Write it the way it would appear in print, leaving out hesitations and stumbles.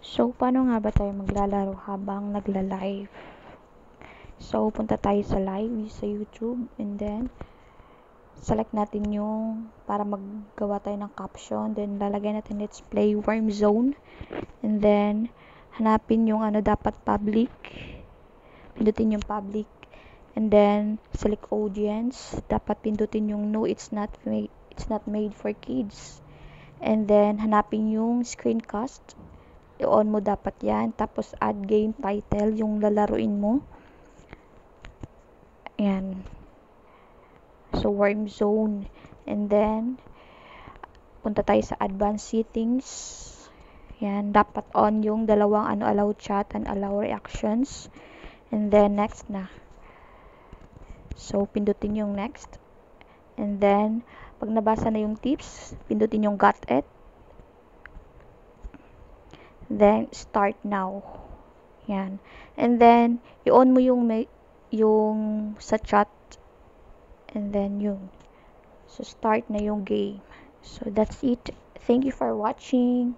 So, paano nga ba tayo maglalaro habang nagla-live? So, punta tayo sa live sa YouTube and then select natin yung para maggawa tayo ng caption, then lalagay natin let's play Worm Zone and then hanapin yung dapat public, pindutin yung public and then select audience, dapat pindutin yung no, it's not made for kids and then hanapin yung screencast, i-on mo dapat yan, tapos add game title yung lalaruin mo. Ayan. So, Worm Zone. And then, punta tayo sa advanced settings. Ayan. Dapat on yung dalawang allow chat and allow reactions. And then, next na. So, pindutin yung next. And then, pag nabasa na yung tips, pindutin yung got it. Then, start now. Ayan. And then, i-on mo yung sa chat. And then yun. So, start na yung game. So, that's it. Thank you for watching.